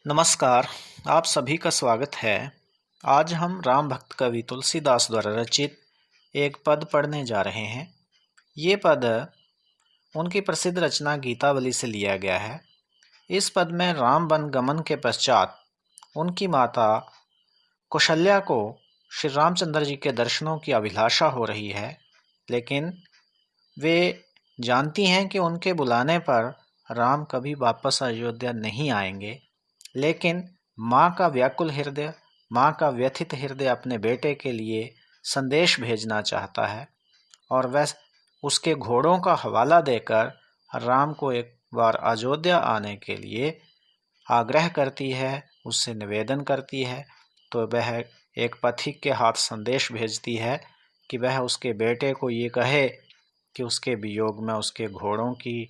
नमस्कार, आप सभी का स्वागत है। आज हम राम भक्त कवि तुलसीदास द्वारा रचित एक पद पढ़ने जा रहे हैं। ये पद उनकी प्रसिद्ध रचना गीतावली से लिया गया है। इस पद में राम वन गमन के पश्चात उनकी माता कौशल्या को श्री रामचंद्र जी के दर्शनों की अभिलाषा हो रही है, लेकिन वे जानती हैं कि उनके बुलाने पर राम कभी वापस अयोध्या नहीं आएंगे। लेकिन माँ का व्याकुल हृदय, माँ का व्यथित हृदय अपने बेटे के लिए संदेश भेजना चाहता है और वह उसके घोड़ों का हवाला देकर राम को एक बार अयोध्या आने के लिए आग्रह करती है, उससे निवेदन करती है। तो वह एक पथिक के हाथ संदेश भेजती है कि वह उसके बेटे को ये कहे कि उसके वियोग में उसके घोड़ों की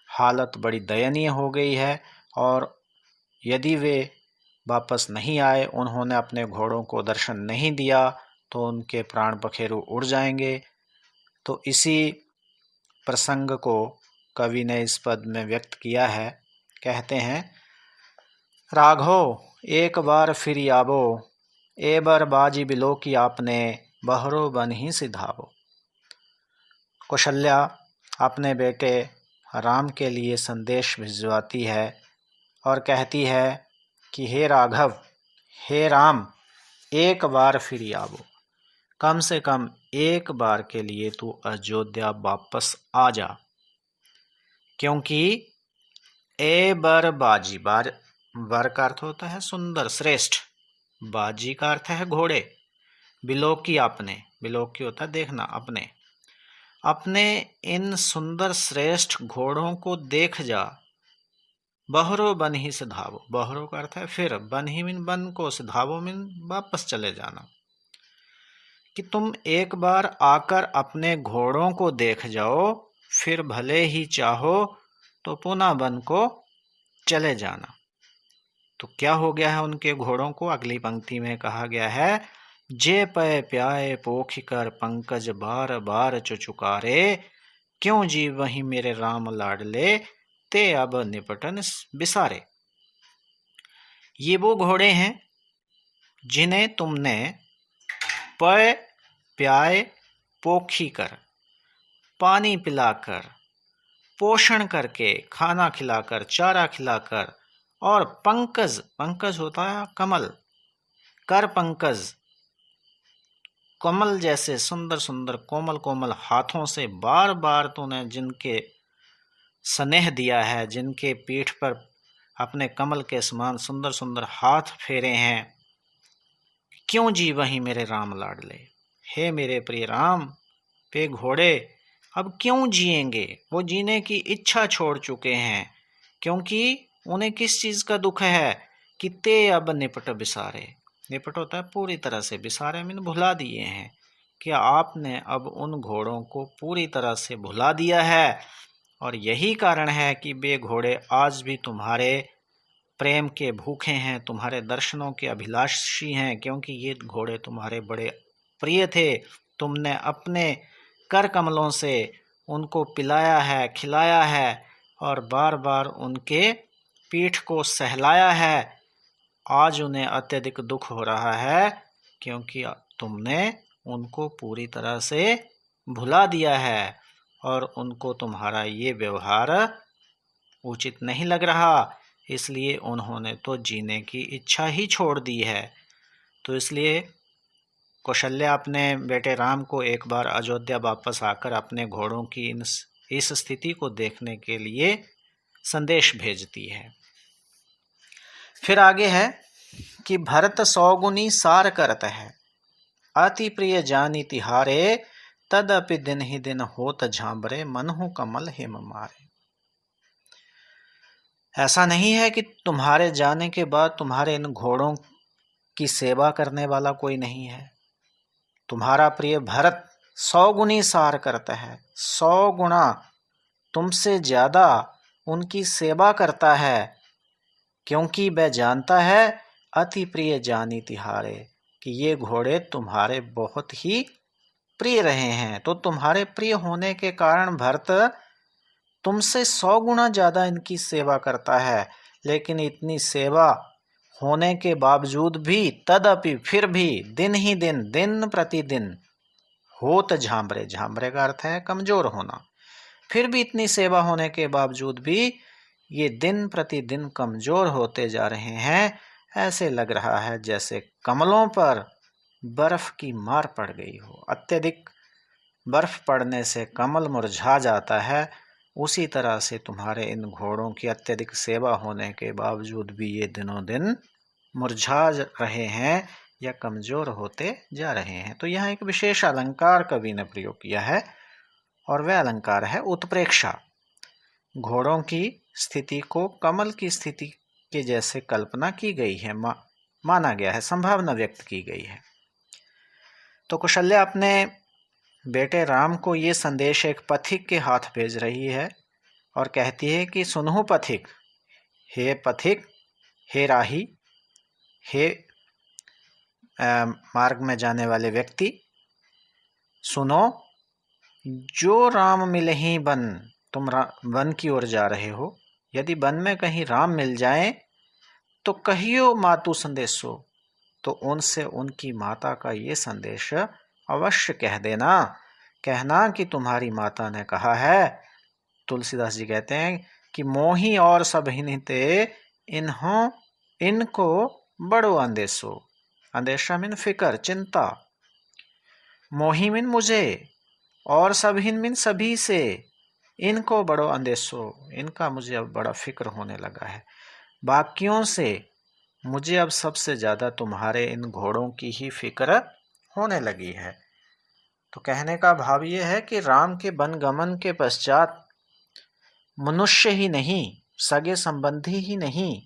हालत बड़ी दयनीय हो गई है और यदि वे वापस नहीं आए, उन्होंने अपने घोड़ों को दर्शन नहीं दिया, तो उनके प्राण पखेरु उड़ जाएंगे। तो इसी प्रसंग को कवि ने इस पद में व्यक्त किया है। कहते हैं, राघो एक बार फिर आवो, ए बर बाजी बिलो की आपने, बहरो बन ही सिधावो। कौशल्या अपने बेटे राम के लिए संदेश भिजवाती है और कहती है कि हे राघव, हे राम, एक बार फिर आवो, कम से कम एक बार के लिए तू अयोध्या वापस आ जा, क्योंकि ए बर बाजी, बर का अर्थ होता है सुंदर, श्रेष्ठ, बाजी का अर्थ है घोड़े, बिलोकी आपने, बिलोकी होता है देखना, अपने इन सुंदर श्रेष्ठ घोड़ों को देख जा। बहरो बन ही सिधावो, बहरो का अर्थ है फिर, बन ही मिन बन को, सिधावो मिन वापस चले जाना, कि तुम एक बार आकर अपने घोड़ों को देख जाओ, फिर भले ही चाहो तो पुनः वन को चले जाना। तो क्या हो गया है उनके घोड़ों को? अगली पंक्ति में कहा गया है, जे पय प्याए पोखी कर पंकज बार बार चुचुकारे, क्यों जी वही मेरे राम लाडले, ते अब निपटन बिसारे। ये वो घोड़े हैं जिन्हें तुमने पय प्याए पोखी कर, पानी पिलाकर, पोषण करके, खाना खिलाकर, चारा खिलाकर, और पंकज, पंकज होता है कमल, कर पंकज, कमल जैसे सुंदर सुंदर कोमल कोमल हाथों से बार बार तूने जिनके स्नेह दिया है, जिनके पीठ पर अपने कमल के समान सुंदर सुंदर हाथ फेरे हैं, क्यों जी वही मेरे राम लाडले, हे मेरे प्रिय राम, पे घोड़े अब क्यों जिएंगे? वो जीने की इच्छा छोड़ चुके हैं, क्योंकि उन्हें किस चीज का दुख है कि ते अब निपट बिसारे, निपट होता है पूरी तरह से, बिसारे मैंने भुला दिए हैं, कि आपने अब उन घोड़ों को पूरी तरह से भुला दिया है। और यही कारण है कि वे घोड़े आज भी तुम्हारे प्रेम के भूखे हैं, तुम्हारे दर्शनों के अभिलाषी हैं, क्योंकि ये घोड़े तुम्हारे बड़े प्रिय थे। तुमने अपने कर कमलों से उनको पिलाया है, खिलाया है और बार बार उनके पीठ को सहलाया है। आज उन्हें अत्यधिक दुख हो रहा है, क्योंकि तुमने उनको पूरी तरह से भुला दिया है और उनको तुम्हारा ये व्यवहार उचित नहीं लग रहा, इसलिए उन्होंने तो जीने की इच्छा ही छोड़ दी है। तो इसलिए कौशल्या अपने बेटे राम को एक बार अयोध्या वापस आकर अपने घोड़ों की इस स्थिति को देखने के लिए संदेश भेजती है। फिर आगे है कि भरत सौगुनी सार करत है, अति प्रिय जानी तिहारे, तदपि दिन ही दिन होत झांबरे, मनहु कमल हिम मारे। ऐसा नहीं है कि तुम्हारे जाने के बाद तुम्हारे इन घोड़ों की सेवा करने वाला कोई नहीं है। तुम्हारा प्रिय भरत 100 गुनी सार करता है, 100 गुना तुमसे ज्यादा उनकी सेवा करता है, क्योंकि वह जानता है अति प्रिय जानी तिहारे, कि ये घोड़े तुम्हारे बहुत ही प्रिय रहे हैं। तो तुम्हारे प्रिय होने के कारण भरत तुमसे 100 गुना ज्यादा इनकी सेवा करता है, लेकिन इतनी सेवा होने के बावजूद भी, तदपि फिर भी, दिन ही दिन, दिन प्रतिदिन, होत झांबरे, झांबरे का अर्थ है कमजोर होना, फिर भी इतनी सेवा होने के बावजूद भी ये दिन प्रतिदिन कमजोर होते जा रहे हैं। ऐसे लग रहा है जैसे कमलों पर बर्फ की मार पड़ गई हो। अत्यधिक बर्फ पड़ने से कमल मुरझा जाता है, उसी तरह से तुम्हारे इन घोड़ों की अत्यधिक सेवा होने के बावजूद भी ये दिनों दिन मुरझा रहे हैं या कमजोर होते जा रहे हैं। तो यहाँ एक विशेष अलंकार कवि ने प्रयोग किया है और वह अलंकार है उत्प्रेक्षा। घोड़ों की स्थिति को कमल की स्थिति के जैसे कल्पना की गई है, माना गया है, संभावना व्यक्त की गई है। तो कौशल्या अपने बेटे राम को ये संदेश एक पथिक के हाथ भेज रही है और कहती है कि सुनहु पथिक, हे पथिक, हे राही, हे मार्ग में जाने वाले व्यक्ति, सुनो, जो राम मिले ही बन, तुम वन की ओर जा रहे हो, यदि वन में कहीं राम मिल जाए तो कहियो मातु संदेशो, तो उनसे उनकी माता का ये संदेश अवश्य कह देना, कहना कि तुम्हारी माता ने कहा है। तुलसीदास जी कहते हैं कि मोही और सब हिनते इन्हों इनको बड़ो अंदेशो, अंदेशा मिन फिकर, चिंता, मोही मिन मुझे, और सभी मिन सभी से, इनको बड़ो अंदेशो, इनका मुझे अब बड़ा फिक्र होने लगा है, बाकियों से मुझे अब सबसे ज़्यादा तुम्हारे इन घोड़ों की ही फिक्र होने लगी है। तो कहने का भाव ये है कि राम के वनगमन के पश्चात मनुष्य ही नहीं, सगे संबंधी ही नहीं,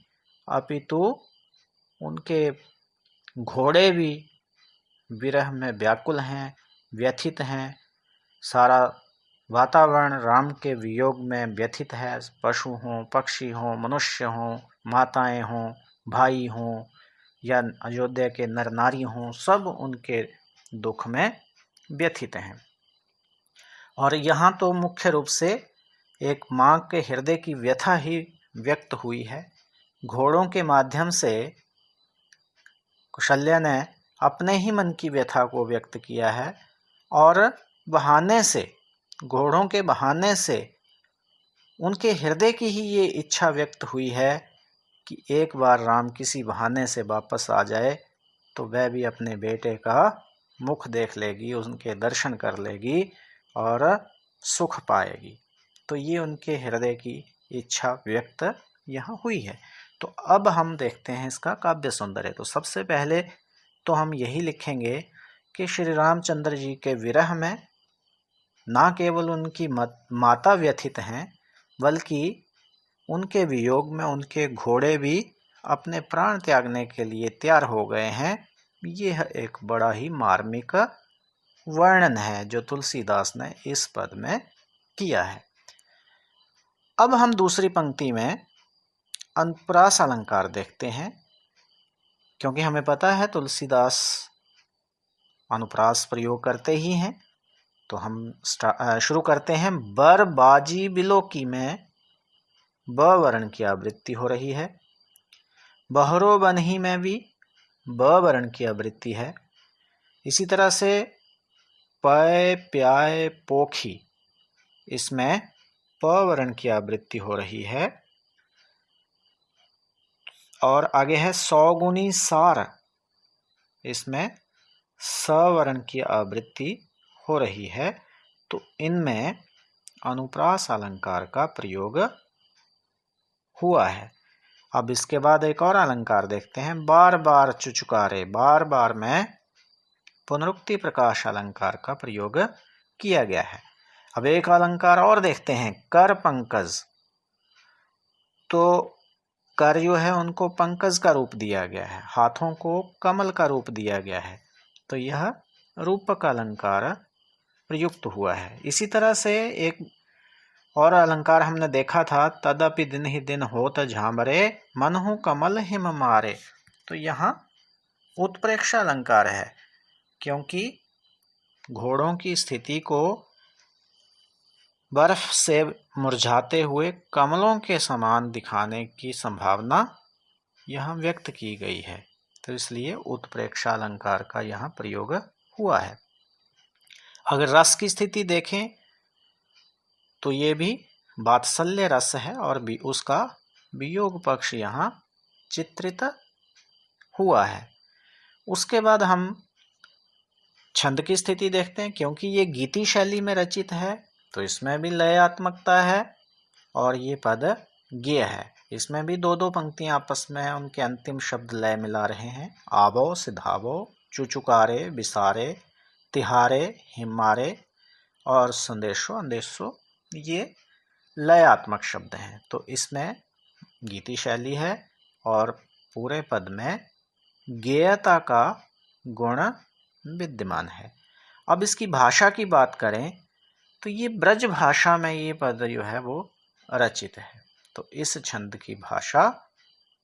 अपितु उनके घोड़े भी विरह में व्याकुल हैं, व्यथित हैं। सारा वातावरण राम के वियोग में व्यथित है। पशु हों, पक्षी हों, मनुष्य हों, माताएं हों, भाई हों या अयोध्या के नर नारी हों, सब उनके दुख में व्यथित हैं। और यहाँ तो मुख्य रूप से एक माँ के हृदय की व्यथा ही व्यक्त हुई है। घोड़ों के माध्यम से कौशल्या ने अपने ही मन की व्यथा को व्यक्त किया है और बहाने से, घोड़ों के बहाने से उनके हृदय की ही ये इच्छा व्यक्त हुई है कि एक बार राम किसी बहाने से वापस आ जाए तो वह भी अपने बेटे का मुख देख लेगी, उनके दर्शन कर लेगी और सुख पाएगी। तो ये उनके हृदय की इच्छा व्यक्त यहाँ हुई है। तो अब हम देखते हैं इसका काव्य सौंदर्य। तो सबसे पहले तो हम यही लिखेंगे कि श्री रामचंद्र जी के विरह में ना केवल उनकी माता व्यथित हैं, बल्कि उनके वियोग में उनके घोड़े भी अपने प्राण त्यागने के लिए तैयार हो गए हैं। यह एक बड़ा ही मार्मिक वर्णन है जो तुलसीदास ने इस पद में किया है। अब हम दूसरी पंक्ति में अनुप्रास अलंकार देखते हैं, क्योंकि हमें पता है तुलसीदास अनुप्रास प्रयोग करते ही हैं। तो हम शुरू करते हैं। बर बाजी बिलोकी में ब वर्ण की आवृत्ति हो रही है। बहरो बनही में भी ब वर्ण की आवृत्ति है। इसी तरह से पय प्याय पोखी, इसमें प वर्ण की आवृत्ति हो रही है। और आगे है सौगुनी सार, इसमें स वर्ण की आवृत्ति हो रही है। तो इनमें अनुप्रास अलंकार का प्रयोग हुआ है। अब इसके बाद एक और अलंकार देखते हैं। बार बार चुचुकारे, बार बार में पुनरुक्ति प्रकाश अलंकार का प्रयोग किया गया है। अब एक अलंकार और देखते हैं, कर पंकज। तो कर जो है उनको पंकज का रूप दिया गया है, हाथों को कमल का रूप दिया गया है। तो यह रूपक अलंकार प्रयुक्त हुआ है। इसी तरह से एक और अलंकार हमने देखा था, तदपि दिन ही दिन होत झांबरे, मनहु कमल हिम मारे। तो यहाँ उत्प्रेक्षा अलंकार है, क्योंकि घोड़ों की स्थिति को बर्फ से मुरझाते हुए कमलों के समान दिखाने की संभावना यहाँ व्यक्त की गई है, तो इसलिए उत्प्रेक्षा अलंकार का यहाँ प्रयोग हुआ है। अगर रस की स्थिति देखें तो ये भी वात्सल्य रस है और भी उसका वियोग पक्ष यहाँ चित्रित हुआ है। उसके बाद हम छंद की स्थिति देखते हैं। क्योंकि ये गीति शैली में रचित है तो इसमें भी लयात्मकता है और ये पद गेय है। इसमें भी दो दो पंक्तियां आपस में उनके अंतिम शब्द लय मिला रहे हैं। आवो, सिधावो, चुचुकारे, बिसारे, तिहारे, हिमारे और संदेशो, अंदेशो, ये लयात्मक शब्द हैं। तो इसमें गीति शैली है और पूरे पद में गेयता का गुण विद्यमान है। अब इसकी भाषा की बात करें तो ये ब्रज भाषा में ये पद जो है वो रचित है। तो इस छंद की भाषा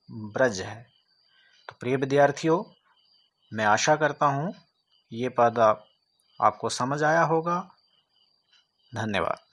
ब्रज है। तो प्रिय विद्यार्थियों, मैं आशा करता हूँ ये पद आपको समझ आया होगा। धन्यवाद।